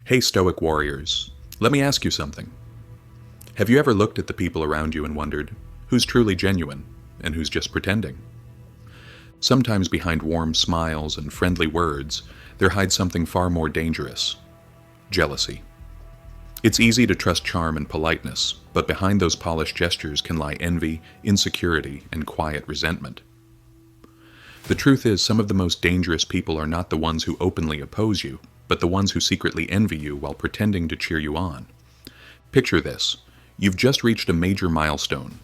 Hey, Stoic warriors, let me ask you something. Have you ever looked at the people around you and wondered, who's truly genuine and who's just pretending? Sometimes behind warm smiles and friendly words, there hides something far more dangerous: jealousy. It's easy to trust charm and politeness, but behind those polished gestures can lie envy, insecurity, and quiet resentment. The truth is, some of the most dangerous people are not the ones who openly oppose you, but the ones who secretly envy you while pretending to cheer you on. Picture this. You've just reached a major milestone.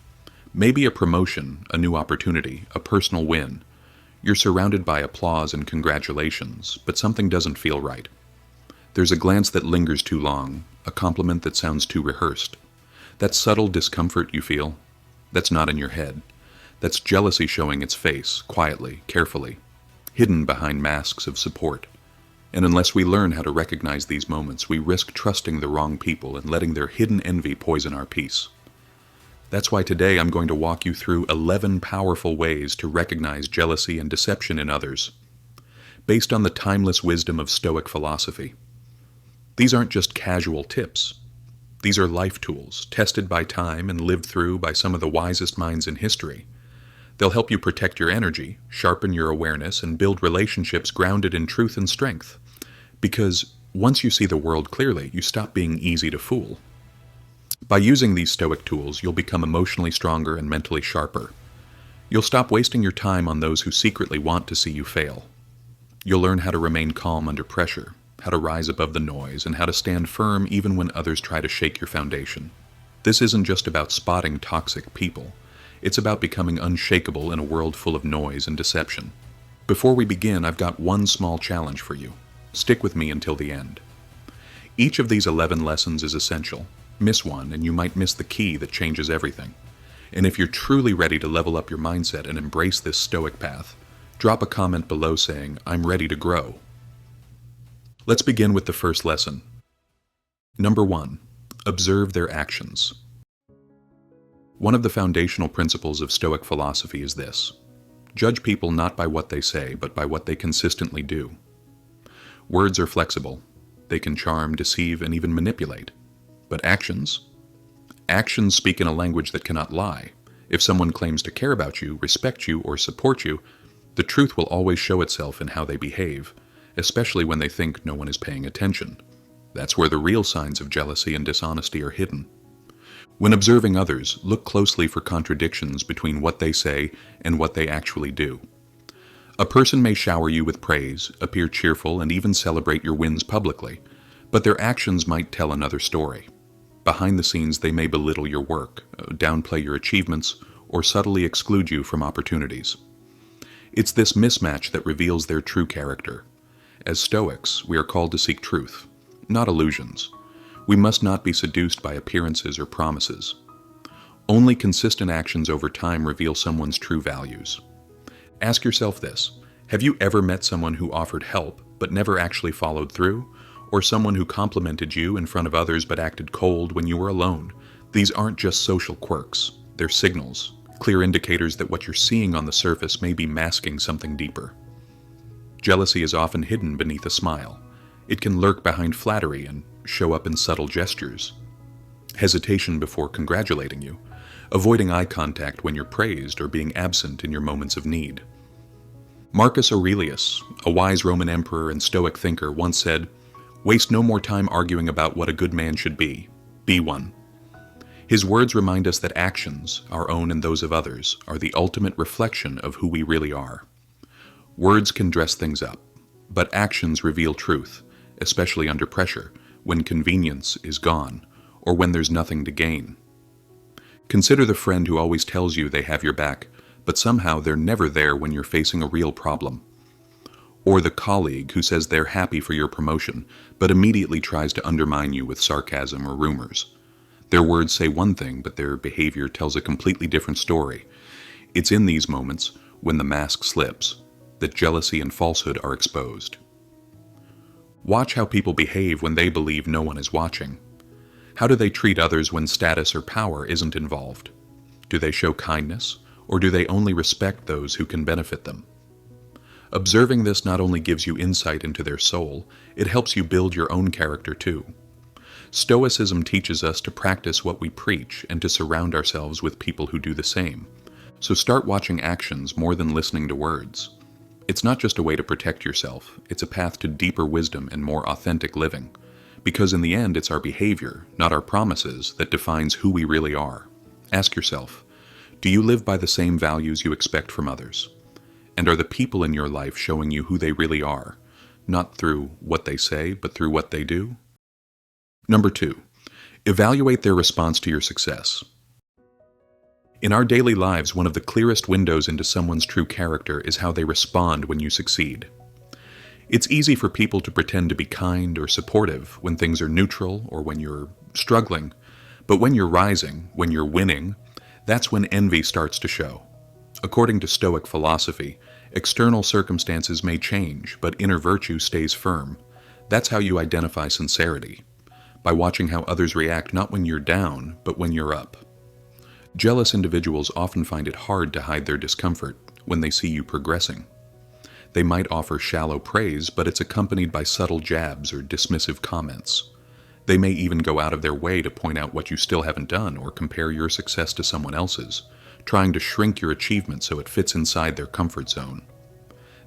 Maybe a promotion, a new opportunity, a personal win. You're surrounded by applause and congratulations, but something doesn't feel right. There's a glance that lingers too long, a compliment that sounds too rehearsed. That subtle discomfort you feel, that's not in your head. That's jealousy showing its face, quietly, carefully, hidden behind masks of support. And unless we learn how to recognize these moments, we risk trusting the wrong people and letting their hidden envy poison our peace. That's why today I'm going to walk you through 11 powerful ways to recognize jealousy and deception in others, based on the timeless wisdom of Stoic philosophy. These aren't just casual tips. These are life tools, tested by time and lived through by some of the wisest minds in history. They'll help you protect your energy, sharpen your awareness, and build relationships grounded in truth and strength. Because once you see the world clearly, you stop being easy to fool. By using these Stoic tools, you'll become emotionally stronger and mentally sharper. You'll stop wasting your time on those who secretly want to see you fail. You'll learn how to remain calm under pressure, how to rise above the noise, and how to stand firm even when others try to shake your foundation. This isn't just about spotting toxic people. It's about becoming unshakable in a world full of noise and deception. Before we begin, I've got one small challenge for you. Stick with me until the end. Each of these 11 lessons is essential. Miss one, and you might miss the key that changes everything. And if you're truly ready to level up your mindset and embrace this Stoic path, drop a comment below saying, "I'm ready to grow." Let's begin with the first lesson. Number 1. Observe their actions. One of the foundational principles of Stoic philosophy is this: judge people not by what they say, but by what they consistently do. Words are flexible. They can charm, deceive, and even manipulate. But actions? Actions speak in a language that cannot lie. If someone claims to care about you, respect you, or support you, the truth will always show itself in how they behave, especially when they think no one is paying attention. That's where the real signs of jealousy and dishonesty are hidden. When observing others, look closely for contradictions between what they say and what they actually do. A person may shower you with praise, appear cheerful, and even celebrate your wins publicly, but their actions might tell another story. Behind the scenes, they may belittle your work, downplay your achievements, or subtly exclude you from opportunities. It's this mismatch that reveals their true character. As Stoics, we are called to seek truth, not illusions. We must not be seduced by appearances or promises. Only consistent actions over time reveal someone's true values. Ask yourself this: have you ever met someone who offered help but never actually followed through? Or someone who complimented you in front of others but acted cold when you were alone? These aren't just social quirks. They're signals, clear indicators that what you're seeing on the surface may be masking something deeper. Jealousy is often hidden beneath a smile. It can lurk behind flattery and show up in subtle gestures. Hesitation before congratulating you, avoiding eye contact when you're praised, or being absent in your moments of need. Marcus Aurelius, a wise Roman emperor and Stoic thinker, once said, "Waste no more time arguing about what a good man should be. Be one." His words remind us that actions, our own and those of others, are the ultimate reflection of who we really are. Words can dress things up, but actions reveal truth, especially under pressure, when convenience is gone, or when there's nothing to gain. Consider the friend who always tells you they have your back, but somehow they're never there when you're facing a real problem. Or the colleague who says they're happy for your promotion, but immediately tries to undermine you with sarcasm or rumors. Their words say one thing, but their behavior tells a completely different story. It's in these moments, when the mask slips, that jealousy and falsehood are exposed. Watch how people behave when they believe no one is watching. How do they treat others when status or power isn't involved? Do they show kindness, or do they only respect those who can benefit them? Observing this not only gives you insight into their soul, it helps you build your own character too. Stoicism teaches us to practice what we preach and to surround ourselves with people who do the same. So start watching actions more than listening to words. It's not just a way to protect yourself, it's a path to deeper wisdom and more authentic living. Because in the end, it's our behavior, not our promises, that defines who we really are. Ask yourself, do you live by the same values you expect from others? And are the people in your life showing you who they really are, not through what they say, but through what they do? Number 2, evaluate their response to your success. In our daily lives, one of the clearest windows into someone's true character is how they respond when you succeed. It's easy for people to pretend to be kind or supportive when things are neutral or when you're struggling, but when you're rising, when you're winning, that's when envy starts to show. According to Stoic philosophy, external circumstances may change, but inner virtue stays firm. That's how you identify sincerity, by watching how others react not when you're down, but when you're up. Jealous individuals often find it hard to hide their discomfort when they see you progressing. They might offer shallow praise, but it's accompanied by subtle jabs or dismissive comments. They may even go out of their way to point out what you still haven't done or compare your success to someone else's, trying to shrink your achievement so it fits inside their comfort zone.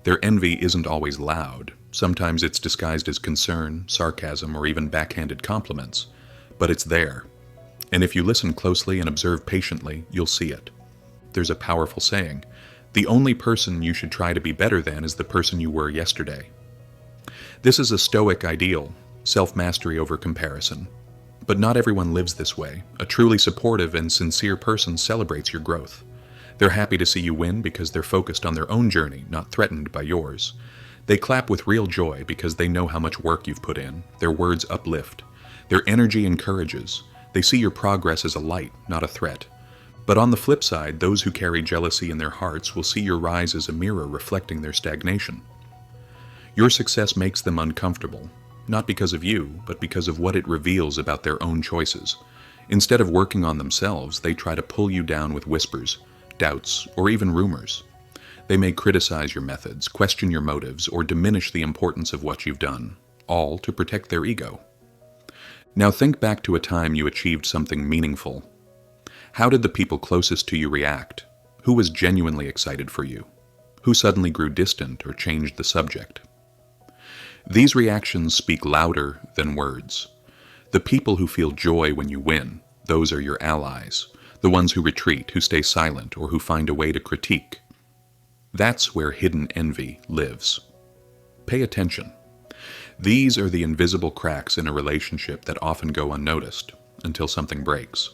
Their envy isn't always loud. Sometimes it's disguised as concern, sarcasm, or even backhanded compliments, but it's there. And if you listen closely and observe patiently, you'll see it. There's a powerful saying, the only person you should try to be better than is the person you were yesterday. This is a Stoic ideal, self-mastery over comparison. But not everyone lives this way. A truly supportive and sincere person celebrates your growth. They're happy to see you win because they're focused on their own journey, not threatened by yours. They clap with real joy because they know how much work you've put in. Their words uplift. Their energy encourages. They see your progress as a light, not a threat. But on the flip side, those who carry jealousy in their hearts will see your rise as a mirror reflecting their stagnation. Your success makes them uncomfortable, not because of you, but because of what it reveals about their own choices. Instead of working on themselves, they try to pull you down with whispers, doubts, or even rumors. They may criticize your methods, question your motives, or diminish the importance of what you've done, all to protect their ego. Now think back to a time you achieved something meaningful. How did the people closest to you react? Who was genuinely excited for you? Who suddenly grew distant or changed the subject? These reactions speak louder than words. The people who feel joy when you win, those are your allies. The ones who retreat, who stay silent, or who find a way to critique. That's where hidden envy lives. Pay attention. These are the invisible cracks in a relationship that often go unnoticed until something breaks.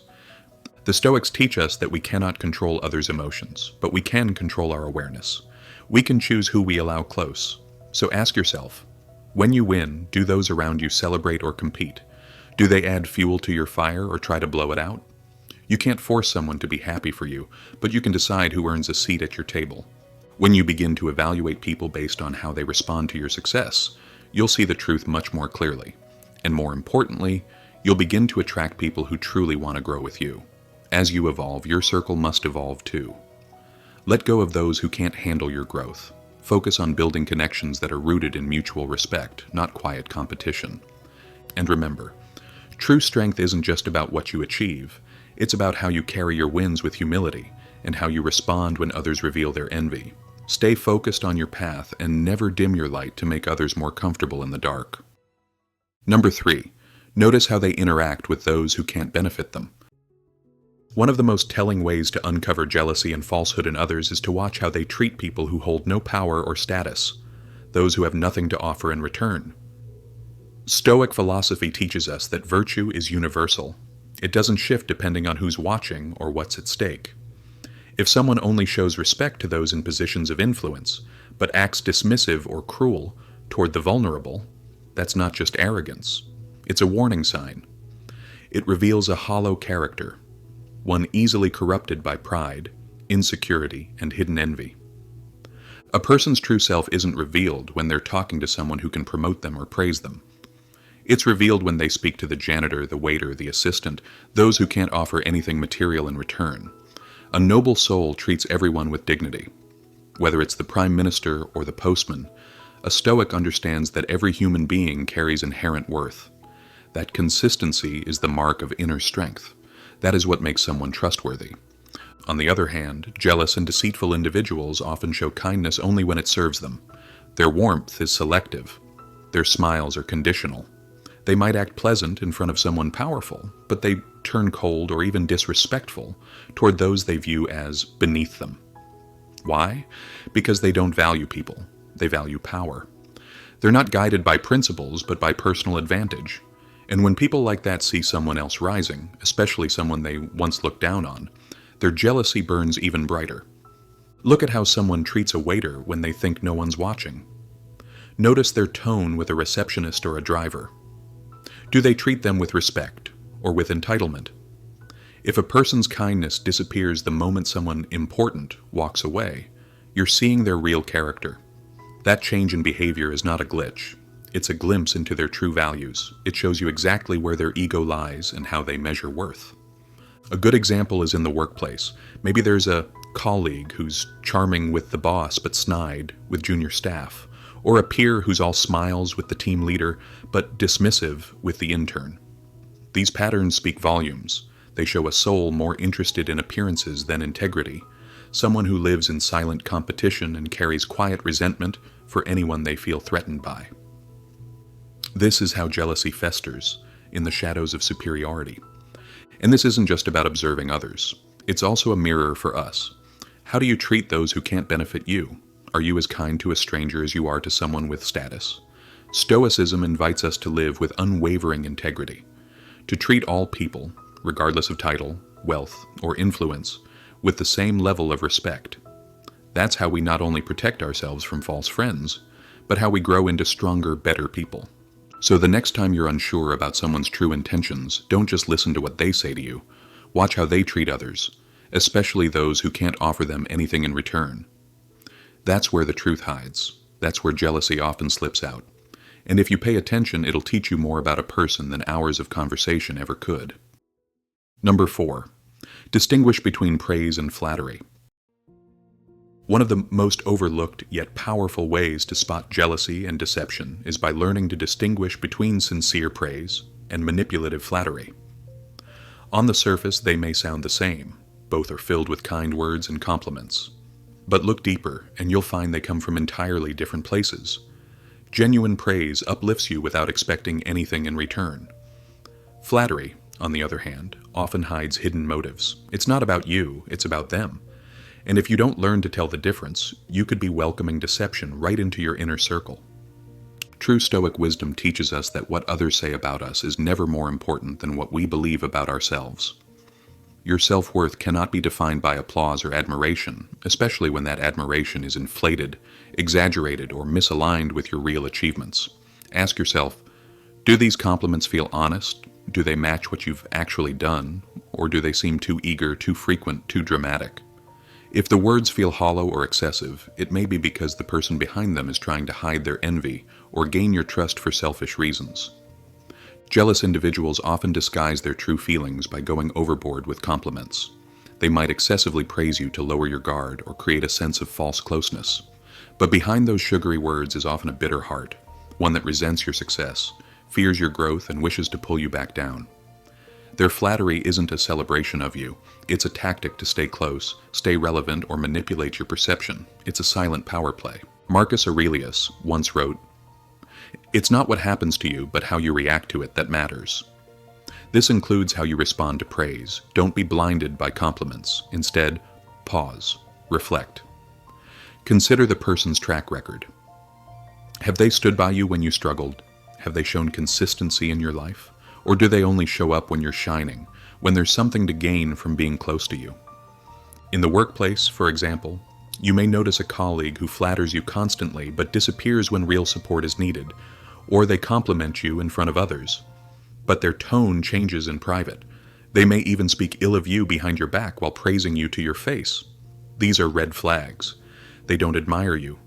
The Stoics teach us that we cannot control others' emotions, but we can control our awareness. We can choose who we allow close. So ask yourself, when you win, do those around you celebrate or compete? Do they add fuel to your fire or try to blow it out? You can't force someone to be happy for you, but you can decide who earns a seat at your table. When you begin to evaluate people based on how they respond to your success, you'll see the truth much more clearly. And more importantly, you'll begin to attract people who truly want to grow with you. As you evolve, your circle must evolve too. Let go of those who can't handle your growth. Focus on building connections that are rooted in mutual respect, not quiet competition. And remember, true strength isn't just about what you achieve. It's about how you carry your wins with humility and how you respond when others reveal their envy. Stay focused on your path and never dim your light to make others more comfortable in the dark. Number 3, notice how they interact with those who can't benefit them. One of the most telling ways to uncover jealousy and falsehood in others is to watch how they treat people who hold no power or status, those who have nothing to offer in return. Stoic philosophy teaches us that virtue is universal. It doesn't shift depending on who's watching or what's at stake. If someone only shows respect to those in positions of influence, but acts dismissive or cruel toward the vulnerable, that's not just arrogance. It's a warning sign. It reveals a hollow character, one easily corrupted by pride, insecurity, and hidden envy. A person's true self isn't revealed when they're talking to someone who can promote them or praise them. It's revealed when they speak to the janitor, the waiter, the assistant, those who can't offer anything material in return. A noble soul treats everyone with dignity. Whether it's the prime minister or the postman, a Stoic understands that every human being carries inherent worth. That consistency is the mark of inner strength. That is what makes someone trustworthy. On the other hand, jealous and deceitful individuals often show kindness only when it serves them. Their warmth is selective. Their smiles are conditional. They might act pleasant in front of someone powerful, but they turn cold or even disrespectful toward those they view as beneath them. Why? Because they don't value people. They value power. They're not guided by principles, but by personal advantage. And when people like that see someone else rising, especially someone they once looked down on, their jealousy burns even brighter. Look at how someone treats a waiter when they think no one's watching. Notice their tone with a receptionist or a driver. Do they treat them with respect or with entitlement? If a person's kindness disappears the moment someone important walks away, you're seeing their real character. That change in behavior is not a glitch. It's a glimpse into their true values. It shows you exactly where their ego lies and how they measure worth. A good example is in the workplace. Maybe there's a colleague who's charming with the boss but snide with junior staff, or a peer who's all smiles with the team leader but dismissive with the intern. These patterns speak volumes. They show a soul more interested in appearances than integrity, someone who lives in silent competition and carries quiet resentment for anyone they feel threatened by. This is how jealousy festers, in the shadows of superiority. And this isn't just about observing others. It's also a mirror for us. How do you treat those who can't benefit you? Are you as kind to a stranger as you are to someone with status? Stoicism invites us to live with unwavering integrity, to treat all people, regardless of title, wealth, or influence, with the same level of respect. That's how we not only protect ourselves from false friends, but how we grow into stronger, better people. So the next time you're unsure about someone's true intentions, don't just listen to what they say to you. Watch how they treat others, especially those who can't offer them anything in return. That's where the truth hides. That's where jealousy often slips out. And if you pay attention, it'll teach you more about a person than hours of conversation ever could. Number 4. Distinguish between praise and flattery. One of the most overlooked yet powerful ways to spot jealousy and deception is by learning to distinguish between sincere praise and manipulative flattery. On the surface, they may sound the same. Both are filled with kind words and compliments. But look deeper, and you'll find they come from entirely different places. Genuine praise uplifts you without expecting anything in return. Flattery, on the other hand, often hides hidden motives. It's not about you, it's about them. And if you don't learn to tell the difference, you could be welcoming deception right into your inner circle. True Stoic wisdom teaches us that what others say about us is never more important than what we believe about ourselves. Your self-worth cannot be defined by applause or admiration, especially when that admiration is inflated, exaggerated, or misaligned with your real achievements. Ask yourself, do these compliments feel honest? Do they match what you've actually done? Or do they seem too eager, too frequent, too dramatic? If the words feel hollow or excessive, it may be because the person behind them is trying to hide their envy or gain your trust for selfish reasons. Jealous individuals often disguise their true feelings by going overboard with compliments. They might excessively praise you to lower your guard or create a sense of false closeness. But behind those sugary words is often a bitter heart, one that resents your success, fears your growth, and wishes to pull you back down. Their flattery isn't a celebration of you. It's a tactic to stay close, stay relevant, or manipulate your perception. It's a silent power play. Marcus Aurelius once wrote, "It's not what happens to you, but how you react to it that matters." This includes how you respond to praise. Don't be blinded by compliments. Instead, pause, reflect. Consider the person's track record. Have they stood by you when you struggled? Have they shown consistency in your life? Or do they only show up when you're shining, when there's something to gain from being close to you? In the workplace, for example, you may notice a colleague who flatters you constantly but disappears when real support is needed, or they compliment you in front of others. But their tone changes in private. They may even speak ill of you behind your back while praising you to your face. These are red flags. They don't admire you.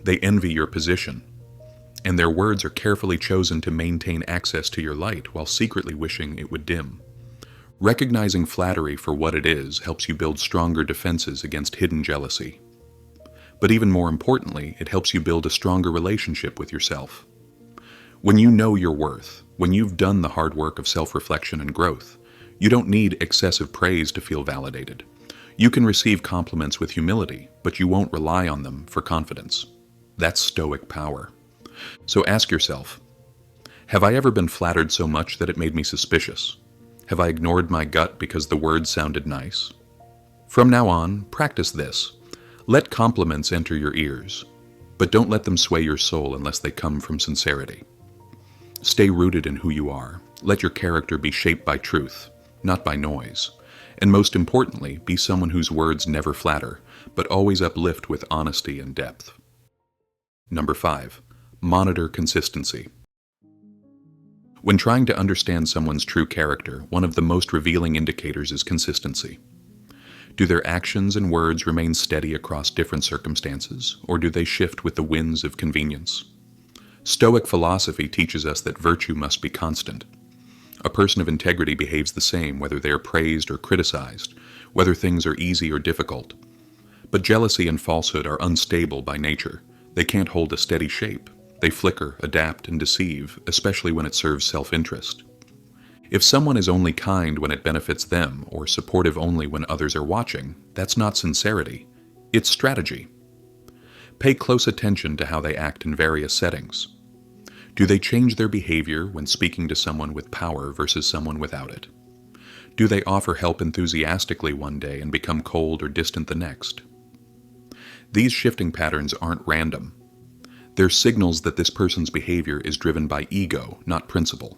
They envy your position. And their words are carefully chosen to maintain access to your light while secretly wishing it would dim. Recognizing flattery for what it is helps you build stronger defenses against hidden jealousy. But even more importantly, it helps you build a stronger relationship with yourself. When you know your worth, when you've done the hard work of self-reflection and growth, you don't need excessive praise to feel validated. You can receive compliments with humility, but you won't rely on them for confidence. That's Stoic power. So ask yourself, have I ever been flattered so much that it made me suspicious? Have I ignored my gut because the words sounded nice? From now on, practice this. Let compliments enter your ears, but don't let them sway your soul unless they come from sincerity. Stay rooted in who you are. Let your character be shaped by truth, not by noise. And most importantly, be someone whose words never flatter, but always uplift with honesty and depth. Number 5. Monitor consistency. When trying to understand someone's true character, one of the most revealing indicators is consistency. Do their actions and words remain steady across different circumstances, or do they shift with the winds of convenience? Stoic philosophy teaches us that virtue must be constant. A person of integrity behaves the same whether they are praised or criticized, whether things are easy or difficult. But jealousy and falsehood are unstable by nature. They can't hold a steady shape. They flicker, adapt, and deceive, especially when it serves self-interest. If someone is only kind when it benefits them, or supportive only when others are watching, that's not sincerity. It's strategy. Pay close attention to how they act in various settings. Do they change their behavior when speaking to someone with power versus someone without it? Do they offer help enthusiastically one day and become cold or distant the next? These shifting patterns aren't random. They're signals that this person's behavior is driven by ego, not principle.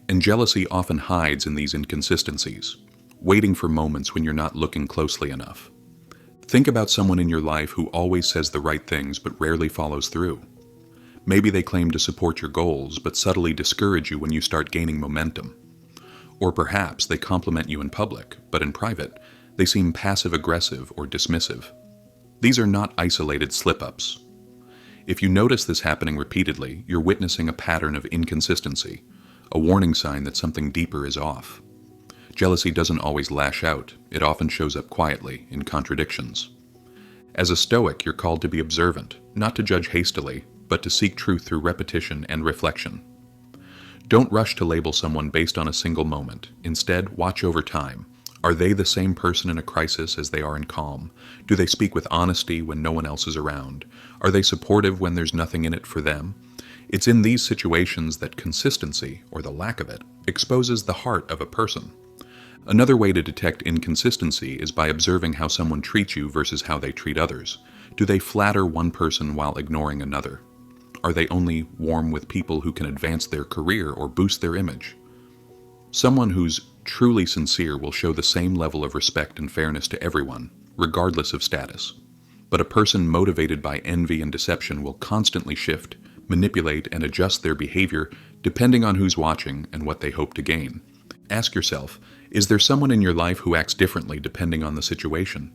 And jealousy often hides in these inconsistencies, waiting for moments when you're not looking closely enough. Think about someone in your life who always says the right things but rarely follows through. Maybe they claim to support your goals but subtly discourage you when you start gaining momentum. Or perhaps they compliment you in public, but in private, they seem passive-aggressive or dismissive. These are not isolated slip-ups. If you notice this happening repeatedly, you're witnessing a pattern of inconsistency, a warning sign that something deeper is off. Jealousy doesn't always lash out. It often shows up quietly, in contradictions. As a Stoic, you're called to be observant, not to judge hastily, but to seek truth through repetition and reflection. Don't rush to label someone based on a single moment. Instead, watch over time. Are they the same person in a crisis as they are in calm? Do they speak with honesty when no one else is around? Are they supportive when there's nothing in it for them? It's in these situations that consistency, or the lack of it, exposes the heart of a person. Another way to detect inconsistency is by observing how someone treats you versus how they treat others. Do they flatter one person while ignoring another? Are they only warm with people who can advance their career or boost their image? Someone who's truly sincere will show the same level of respect and fairness to everyone, regardless of status. But a person motivated by envy and deception will constantly shift, manipulate, and adjust their behavior depending on who's watching and what they hope to gain. Ask yourself, is there someone in your life who acts differently depending on the situation?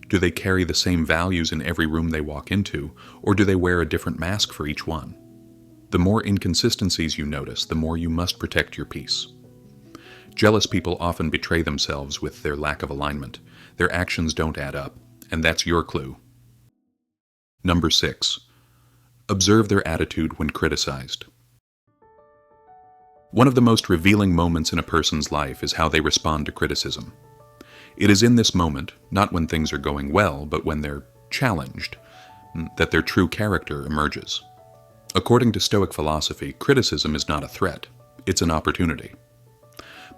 Do they carry the same values in every room they walk into, or do they wear a different mask for each one? The more inconsistencies you notice, the more you must protect your peace. Jealous people often betray themselves with their lack of alignment. Their actions don't add up, and that's your clue. Number 6. Observe their attitude when criticized. One of the most revealing moments in a person's life is how they respond to criticism. It is in this moment, not when things are going well, but when they're challenged, that their true character emerges. According to Stoic philosophy, criticism is not a threat, it's an opportunity.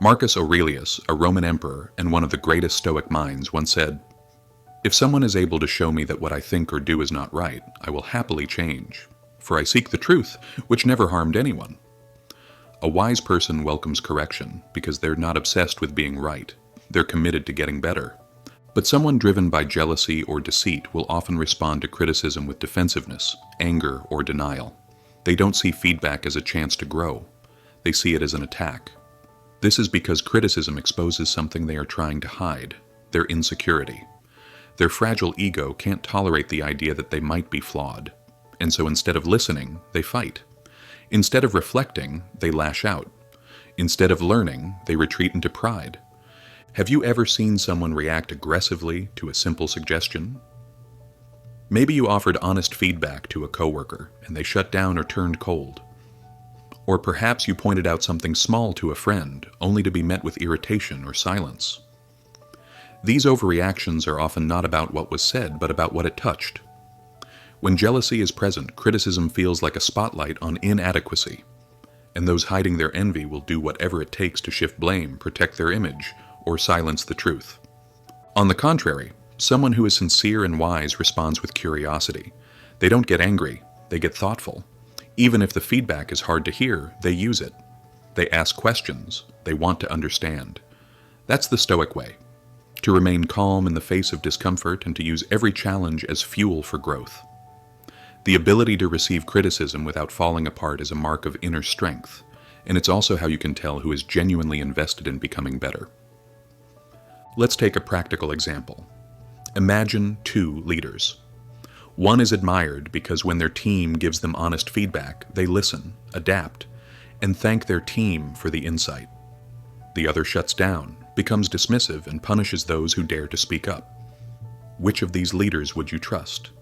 Marcus Aurelius, a Roman emperor and one of the greatest Stoic minds, once said, "If someone is able to show me that what I think or do is not right, I will happily change, for I seek the truth, which never harmed anyone." A wise person welcomes correction because they're not obsessed with being right. They're committed to getting better. But someone driven by jealousy or deceit will often respond to criticism with defensiveness, anger, or denial. They don't see feedback as a chance to grow. They see it as an attack. This is because criticism exposes something they are trying to hide, their insecurity. Their fragile ego can't tolerate the idea that they might be flawed, and so instead of listening, they fight. Instead of reflecting, they lash out. Instead of learning, they retreat into pride. Have you ever seen someone react aggressively to a simple suggestion? Maybe you offered honest feedback to a coworker and they shut down or turned cold. Or perhaps you pointed out something small to a friend, only to be met with irritation or silence. These overreactions are often not about what was said, but about what it touched. When jealousy is present, criticism feels like a spotlight on inadequacy, and those hiding their envy will do whatever it takes to shift blame, protect their image, or silence the truth. On the contrary, someone who is sincere and wise responds with curiosity. They don't get angry, they get thoughtful. Even if the feedback is hard to hear, they use it. They ask questions, they want to understand. That's the Stoic way, to remain calm in the face of discomfort and to use every challenge as fuel for growth. The ability to receive criticism without falling apart is a mark of inner strength, and it's also how you can tell who is genuinely invested in becoming better. Let's take a practical example. Imagine two leaders. One is admired because when their team gives them honest feedback, they listen, adapt, and thank their team for the insight. The other shuts down, becomes dismissive, and punishes those who dare to speak up. Which of these leaders would you trust?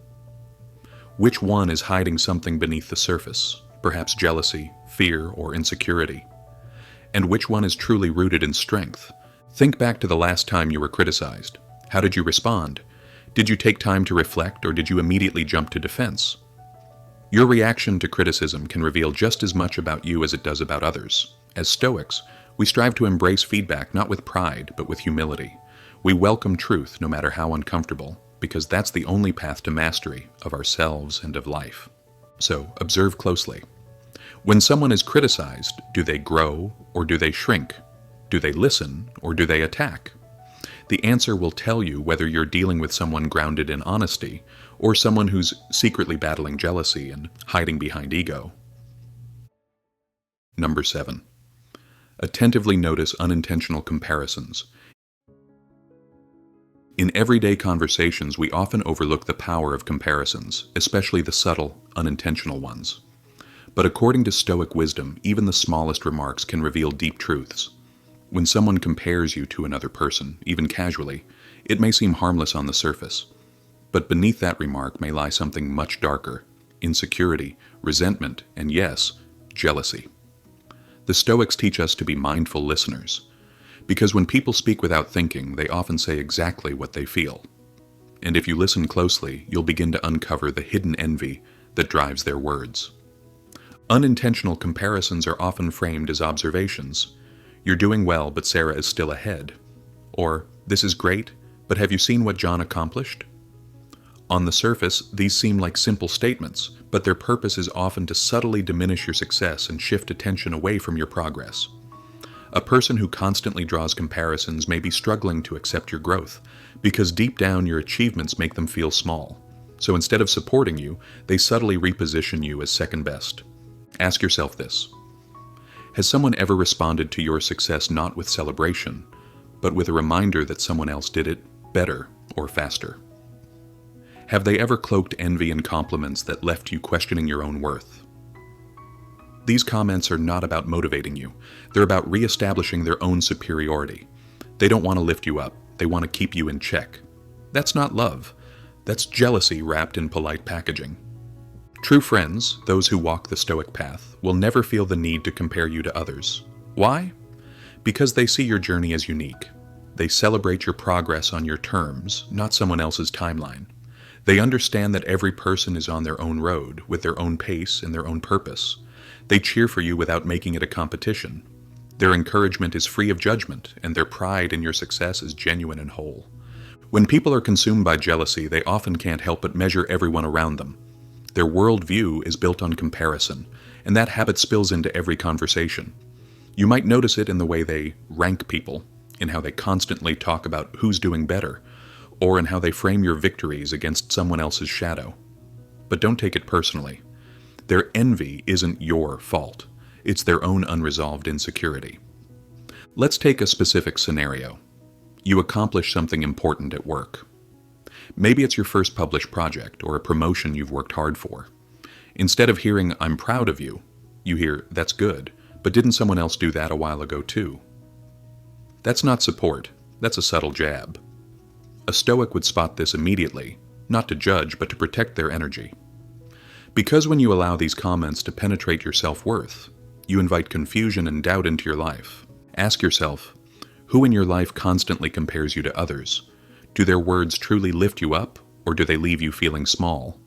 Which one is hiding something beneath the surface, perhaps jealousy, fear, or insecurity? And which one is truly rooted in strength? Think back to the last time you were criticized. How did you respond? Did you take time to reflect, or did you immediately jump to defense? Your reaction to criticism can reveal just as much about you as it does about others. As Stoics, we strive to embrace feedback not with pride, but with humility. We welcome truth no matter how uncomfortable, because that's the only path to mastery of ourselves and of life. So, observe closely. When someone is criticized, do they grow or do they shrink? Do they listen or do they attack? The answer will tell you whether you're dealing with someone grounded in honesty or someone who's secretly battling jealousy and hiding behind ego. Number 7. Attentively notice unintentional comparisons. In everyday conversations, we often overlook the power of comparisons, especially the subtle, unintentional ones. But according to Stoic wisdom, even the smallest remarks can reveal deep truths. When someone compares you to another person, even casually, it may seem harmless on the surface. But beneath that remark may lie something much darker: insecurity, resentment, and yes, jealousy. The Stoics teach us to be mindful listeners, because when people speak without thinking, they often say exactly what they feel. And if you listen closely, you'll begin to uncover the hidden envy that drives their words. Unintentional comparisons are often framed as observations. You're doing well, but Sarah is still ahead. Or, this is great, but have you seen what John accomplished? On the surface, these seem like simple statements, but their purpose is often to subtly diminish your success and shift attention away from your progress. A person who constantly draws comparisons may be struggling to accept your growth, because deep down your achievements make them feel small. So instead of supporting you, they subtly reposition you as second best. Ask yourself this: has someone ever responded to your success not with celebration, but with a reminder that someone else did it better or faster? Have they ever cloaked envy in compliments that left you questioning your own worth? These comments are not about motivating you. They're about reestablishing their own superiority. They don't want to lift you up. They want to keep you in check. That's not love. That's jealousy wrapped in polite packaging. True friends, those who walk the Stoic path, will never feel the need to compare you to others. Why? Because they see your journey as unique. They celebrate your progress on your terms, not someone else's timeline. They understand that every person is on their own road, with their own pace and their own purpose. They cheer for you without making it a competition. Their encouragement is free of judgment, and their pride in your success is genuine and whole. When people are consumed by jealousy, they often can't help but measure everyone around them. Their worldview is built on comparison, and that habit spills into every conversation. You might notice it in the way they rank people, in how they constantly talk about who's doing better, or in how they frame your victories against someone else's shadow. But don't take it personally. Their envy isn't your fault. It's their own unresolved insecurity. Let's take a specific scenario. You accomplish something important at work. Maybe it's your first published project or a promotion you've worked hard for. Instead of hearing, "I'm proud of you," you hear, "That's good, but didn't someone else do that a while ago too?" That's not support. That's a subtle jab. A Stoic would spot this immediately. not to judge, but to protect their energy. Because when you allow these comments to penetrate your self-worth, you invite confusion and doubt into your life. Ask yourself, who in your life constantly compares you to others? Do their words truly lift you up, or do they leave you feeling small?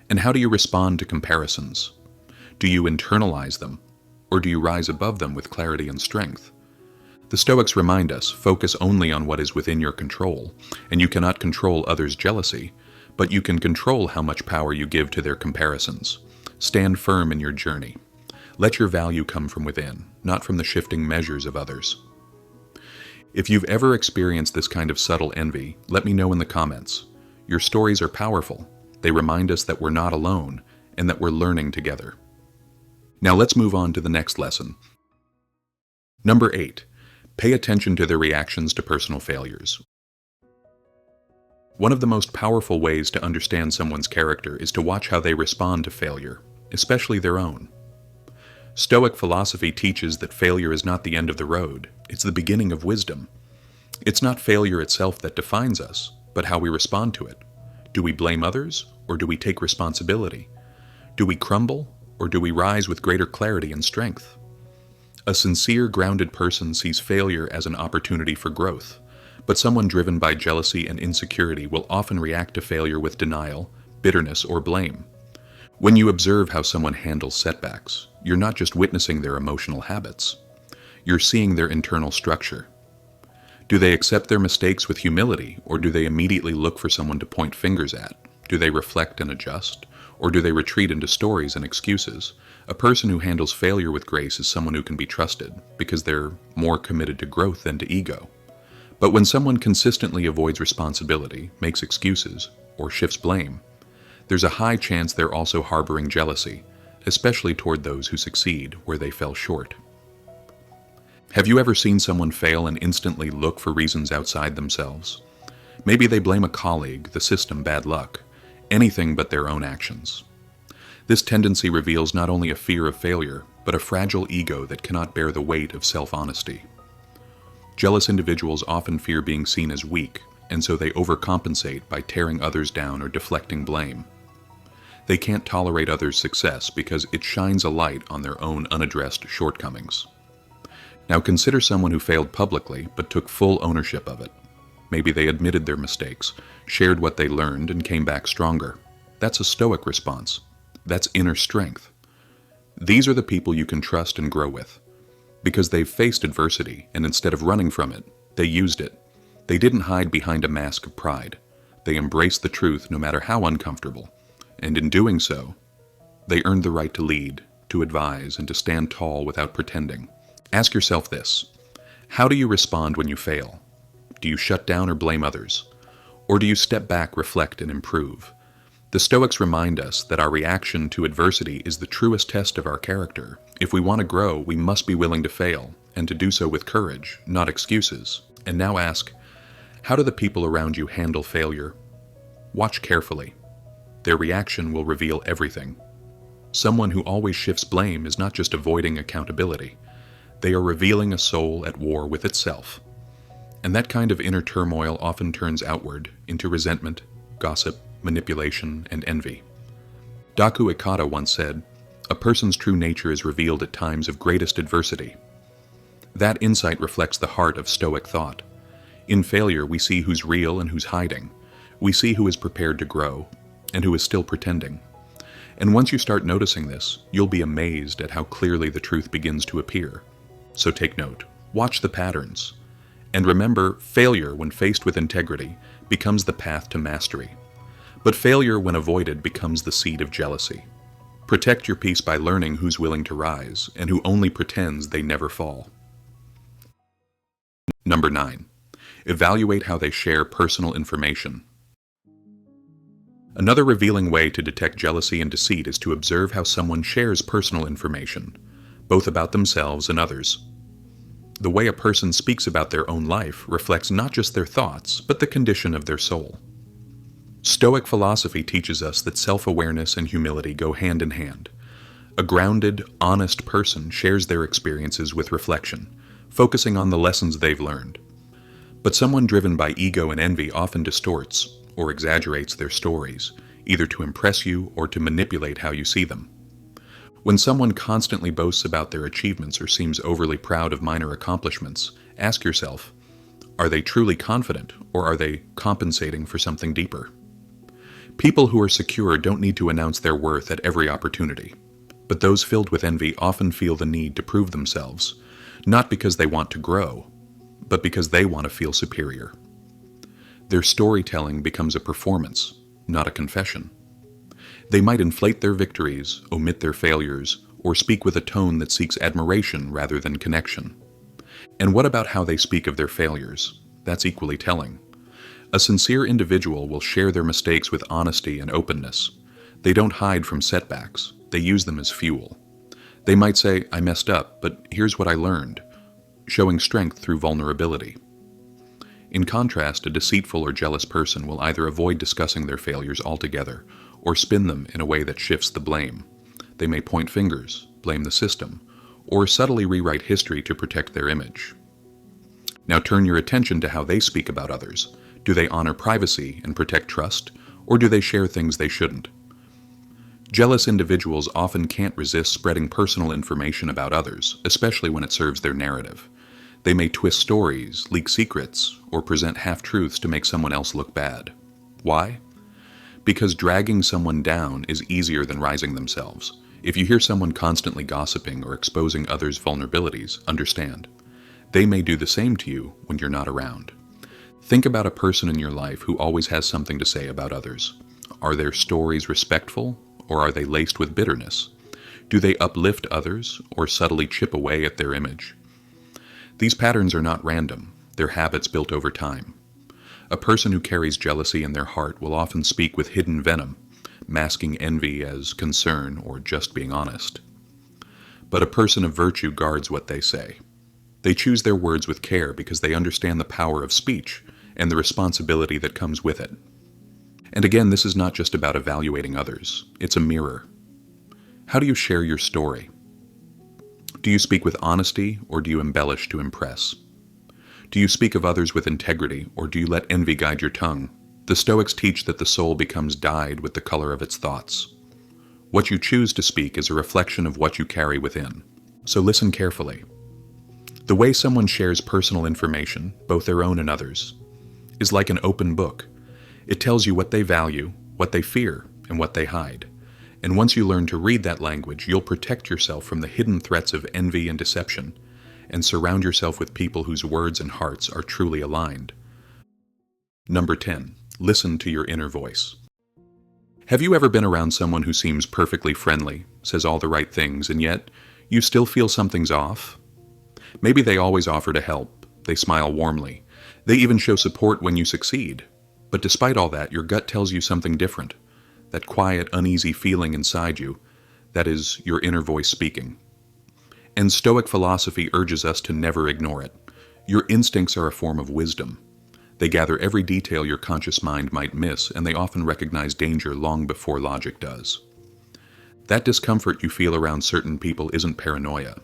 And how do you respond to comparisons? Do you internalize them, or do you rise above them with clarity and strength? The Stoics remind us, focus only on what is within your control, and you cannot control others' jealousy, but you can control how much power you give to their comparisons. Stand firm in your journey. Let your value come from within, not from the shifting measures of others. If you've ever experienced this kind of subtle envy, let me know in the comments. Your stories are powerful. They remind us that we're not alone, and that we're learning together. Now let's move on to the next lesson. Number 8. Pay attention to their reactions to personal failures. One of the most powerful ways to understand someone's character is to watch how they respond to failure, especially their own. Stoic philosophy teaches that failure is not the end of the road, it's the beginning of wisdom. It's not failure itself that defines us, but how we respond to it. Do we blame others, or do we take responsibility? Do we crumble, or do we rise with greater clarity and strength? A sincere, grounded person sees failure as an opportunity for growth, but someone driven by jealousy and insecurity will often react to failure with denial, bitterness, or blame. When you observe how someone handles setbacks, you're not just witnessing their emotional habits. You're seeing their internal structure. Do they accept their mistakes with humility, or do they immediately look for someone to point fingers at? Do they reflect and adjust, or do they retreat into stories and excuses? A person who handles failure with grace is someone who can be trusted, because they're more committed to growth than to ego. But when someone consistently avoids responsibility, makes excuses, or shifts blame, there's a high chance they're also harboring jealousy, especially toward those who succeed where they fell short. Have you ever seen someone fail and instantly look for reasons outside themselves? Maybe they blame a colleague, the system, bad luck, anything but their own actions. This tendency reveals not only a fear of failure, but a fragile ego that cannot bear the weight of self-honesty. Jealous individuals often fear being seen as weak, and so they overcompensate by tearing others down or deflecting blame. They can't tolerate others' success because it shines a light on their own unaddressed shortcomings. Now consider someone who failed publicly but took full ownership of it. Maybe they admitted their mistakes, shared what they learned, and came back stronger. That's a Stoic response. That's inner strength. These are the people you can trust and grow with, because they've faced adversity, and instead of running from it, they used it. They didn't hide behind a mask of pride. They embraced the truth no matter how uncomfortable. And in doing so, they earned the right to lead, to advise, and to stand tall without pretending. Ask yourself this: how do you respond when you fail? Do you shut down or blame others? Or do you step back, reflect, and improve? The Stoics remind us that our reaction to adversity is the truest test of our character. If we want to grow, we must be willing to fail, and to do so with courage, not excuses. And now ask, how do the people around you handle failure? Watch carefully. Their reaction will reveal everything. Someone who always shifts blame is not just avoiding accountability. They are revealing a soul at war with itself. And that kind of inner turmoil often turns outward into resentment, gossip, manipulation, and envy. Daku Ikata once said, "A person's true nature is revealed at times of greatest adversity." That insight reflects the heart of Stoic thought. In failure, we see who's real and who's hiding. We see who is prepared to grow, and who is still pretending. And once you start noticing this, you'll be amazed at how clearly the truth begins to appear. So take note, watch the patterns, and remember, failure, when faced with integrity, becomes the path to mastery. But failure, when avoided, becomes the seed of jealousy. Protect your peace by learning who's willing to rise, and who only pretends they never fall. Number 9. Evaluate how they share personal information. Another revealing way to detect jealousy and deceit is to observe how someone shares personal information, both about themselves and others. The way a person speaks about their own life reflects not just their thoughts, but the condition of their soul. Stoic philosophy teaches us that self-awareness and humility go hand in hand. A grounded, honest person shares their experiences with reflection, focusing on the lessons they've learned. But someone driven by ego and envy often distorts, or exaggerates their stories, either to impress you or to manipulate how you see them. When someone constantly boasts about their achievements or seems overly proud of minor accomplishments, ask yourself, are they truly confident, or are they compensating for something deeper? People who are secure don't need to announce their worth at every opportunity, but those filled with envy often feel the need to prove themselves, not because they want to grow, but because they want to feel superior. Their storytelling becomes a performance, not a confession. They might inflate their victories, omit their failures, or speak with a tone that seeks admiration rather than connection. And what about how they speak of their failures? That's equally telling. A sincere individual will share their mistakes with honesty and openness. They don't hide from setbacks, they use them as fuel. They might say, I messed up, but here's what I learned, showing strength through vulnerability. In contrast, a deceitful or jealous person will either avoid discussing their failures altogether or spin them in a way that shifts the blame. They may point fingers, blame the system, or subtly rewrite history to protect their image. Now turn your attention to how they speak about others. Do they honor privacy and protect trust, or do they share things they shouldn't? Jealous individuals often can't resist spreading personal information about others, especially when it serves their narrative. They may twist stories, leak secrets, or present half-truths to make someone else look bad. Why? Because dragging someone down is easier than rising themselves. If you hear someone constantly gossiping or exposing others' vulnerabilities, understand. They may do the same to you when you're not around. Think about a person in your life who always has something to say about others. Are their stories respectful, or are they laced with bitterness? Do they uplift others, or subtly chip away at their image? These patterns are not random, they're habits built over time. A person who carries jealousy in their heart will often speak with hidden venom, masking envy as concern or just being honest. But a person of virtue guards what they say. They choose their words with care because they understand the power of speech and the responsibility that comes with it. And again, this is not just about evaluating others, it's a mirror. How do you share your story? Do you speak with honesty, or do you embellish to impress? Do you speak of others with integrity, or do you let envy guide your tongue? The Stoics teach that the soul becomes dyed with the color of its thoughts. What you choose to speak is a reflection of what you carry within. So listen carefully. The way someone shares personal information, both their own and others, is like an open book. It tells you what they value, what they fear, and what they hide. And once you learn to read that language, you'll protect yourself from the hidden threats of envy and deception, and surround yourself with people whose words and hearts are truly aligned. Number 10. Listen to your inner voice. Have you ever been around someone who seems perfectly friendly, says all the right things, and yet you still feel something's off? Maybe they always offer to help, they smile warmly, they even show support when you succeed. But despite all that, your gut tells you something different. That quiet, uneasy feeling inside you, that is your inner voice speaking. And Stoic philosophy urges us to never ignore it. Your instincts are a form of wisdom. They gather every detail your conscious mind might miss, and they often recognize danger long before logic does. That discomfort you feel around certain people isn't paranoia.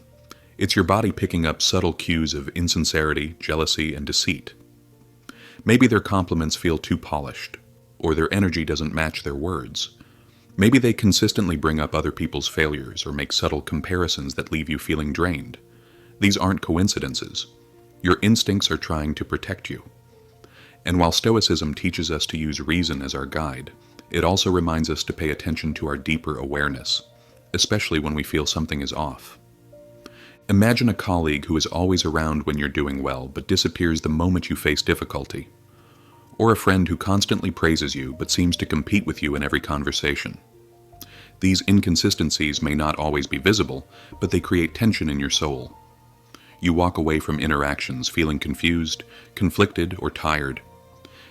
It's your body picking up subtle cues of insincerity, jealousy, and deceit. Maybe their compliments feel too polished, or their energy doesn't match their words. Maybe they consistently bring up other people's failures or make subtle comparisons that leave you feeling drained. These aren't coincidences. Your instincts are trying to protect you. And while Stoicism teaches us to use reason as our guide, it also reminds us to pay attention to our deeper awareness, especially when we feel something is off. Imagine a colleague who is always around when you're doing well but disappears the moment you face difficulty. Or a friend who constantly praises you but seems to compete with you in every conversation. These inconsistencies may not always be visible, but they create tension in your soul. You walk away from interactions feeling confused, conflicted, or tired.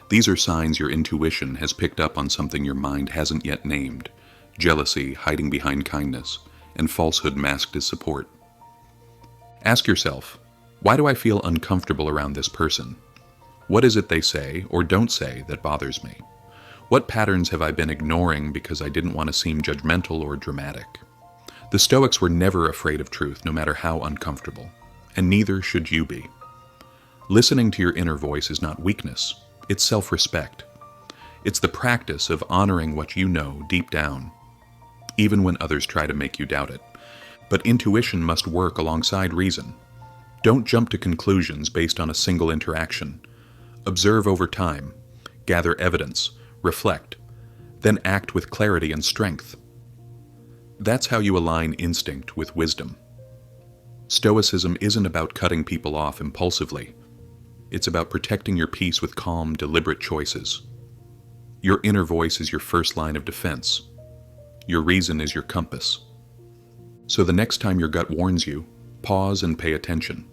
These are signs your intuition has picked up on something your mind hasn't yet named: jealousy hiding behind kindness, and falsehood masked as support. Ask yourself, why do I feel uncomfortable around this person? What is it they say or don't say that bothers me? What patterns have I been ignoring because I didn't want to seem judgmental or dramatic? The Stoics were never afraid of truth, no matter how uncomfortable, and neither should you be. Listening to your inner voice is not weakness, it's self-respect. It's the practice of honoring what you know deep down, even when others try to make you doubt it. But intuition must work alongside reason. Don't jump to conclusions based on a single interaction. Observe over time, gather evidence, reflect, then act with clarity and strength. That's how you align instinct with wisdom. Stoicism isn't about cutting people off impulsively. It's about protecting your peace with calm, deliberate choices. Your inner voice is your first line of defense. Your reason is your compass. So the next time your gut warns you, pause and pay attention.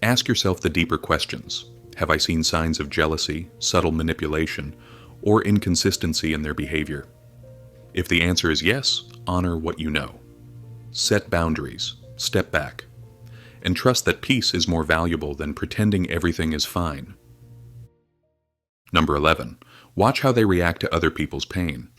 Ask yourself the deeper questions. Have I seen signs of jealousy, subtle manipulation, or inconsistency in their behavior? If the answer is yes, honor what you know. Set boundaries, step back, and trust that peace is more valuable than pretending everything is fine. Number 11. Watch how they react to other people's pain.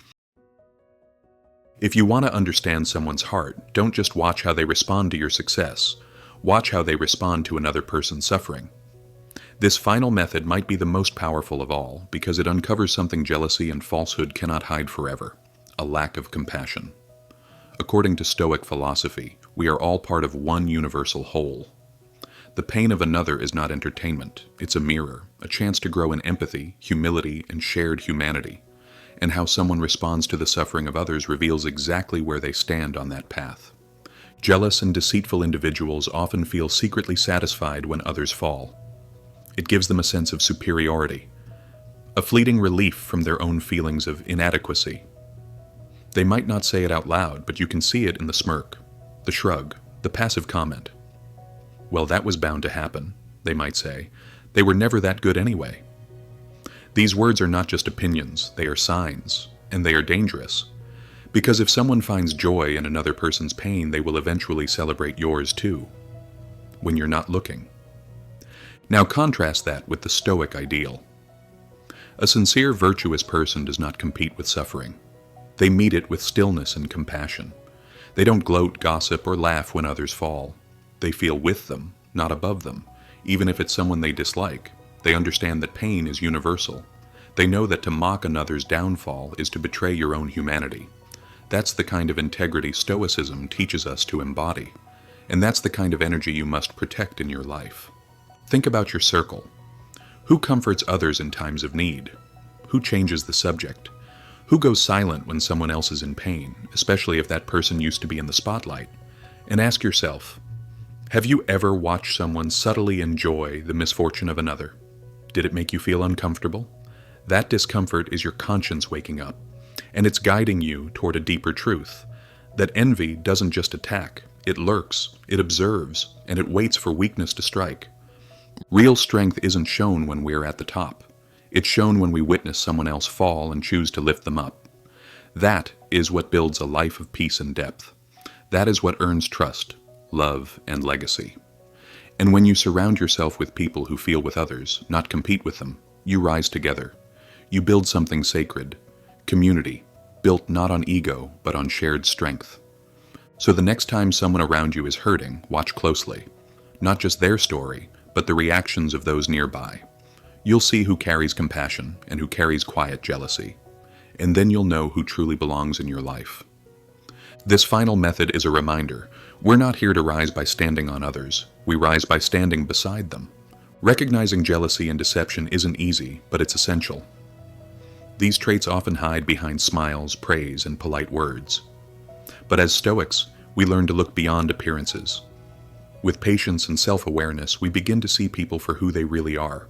If you want to understand someone's heart, don't just watch how they respond to your success. Watch how they respond to another person's suffering. This final method might be the most powerful of all because it uncovers something jealousy and falsehood cannot hide forever: a lack of compassion. According to Stoic philosophy, we are all part of one universal whole. The pain of another is not entertainment, it's a mirror, a chance to grow in empathy, humility, and shared humanity. And how someone responds to the suffering of others reveals exactly where they stand on that path. Jealous and deceitful individuals often feel secretly satisfied when others fall. It gives them a sense of superiority, a fleeting relief from their own feelings of inadequacy. They might not say it out loud, but you can see it in the smirk, the shrug, the passive comment. Well, that was bound to happen, they might say. They were never that good anyway. These words are not just opinions, they are signs, and they are dangerous. Because if someone finds joy in another person's pain, they will eventually celebrate yours too, when you're not looking. Now contrast that with the Stoic ideal. A sincere, virtuous person does not compete with suffering. They meet it with stillness and compassion. They don't gloat, gossip, or laugh when others fall. They feel with them, not above them, even if it's someone they dislike. They understand that pain is universal. They know that to mock another's downfall is to betray your own humanity. That's the kind of integrity Stoicism teaches us to embody, and that's the kind of energy you must protect in your life. Think about your circle. Who comforts others in times of need? Who changes the subject? Who goes silent when someone else is in pain, especially if that person used to be in the spotlight? And ask yourself, have you ever watched someone subtly enjoy the misfortune of another? Did it make you feel uncomfortable? That discomfort is your conscience waking up, and it's guiding you toward a deeper truth, that envy doesn't just attack, it lurks, it observes, and it waits for weakness to strike. Real strength isn't shown when we're at the top. It's shown when we witness someone else fall and choose to lift them up. That is what builds a life of peace and depth. That is what earns trust, love, and legacy. And when you surround yourself with people who feel with others, not compete with them, you rise together. You build something sacred, community, built not on ego, but on shared strength. So the next time someone around you is hurting, watch closely. Not just their story, but the reactions of those nearby. You'll see who carries compassion and who carries quiet jealousy. And then you'll know who truly belongs in your life. This final method is a reminder. We're not here to rise by standing on others. We rise by standing beside them. Recognizing jealousy and deception isn't easy, but it's essential. These traits often hide behind smiles, praise, and polite words. But as Stoics, we learn to look beyond appearances. With patience and self-awareness, we begin to see people for who they really are,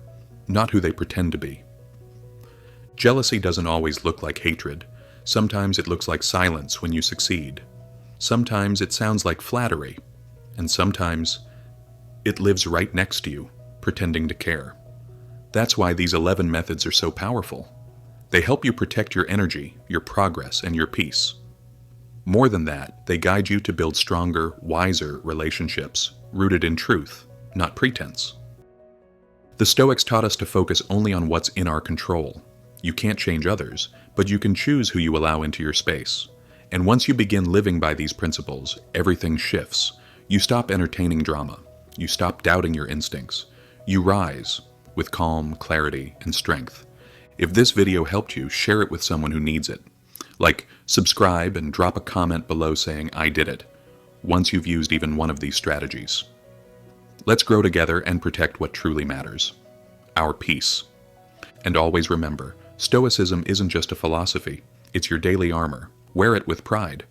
not who they pretend to be. Jealousy doesn't always look like hatred. Sometimes it looks like silence when you succeed. Sometimes it sounds like flattery. And sometimes it lives right next to you, pretending to care. That's why these 11 methods are so powerful. They help you protect your energy, your progress, and your peace. More than that, they guide you to build stronger, wiser relationships, rooted in truth, not pretense. The Stoics taught us to focus only on what's in our control. You can't change others, but you can choose who you allow into your space. And once you begin living by these principles, everything shifts. You stop entertaining drama. You stop doubting your instincts. You rise with calm, clarity, and strength. If this video helped you, share it with someone who needs it. Like, subscribe and drop a comment below saying, "I did it," once you've used even one of these strategies. Let's grow together and protect what truly matters: our peace. And always remember, Stoicism isn't just a philosophy, it's your daily armor. Wear it with pride.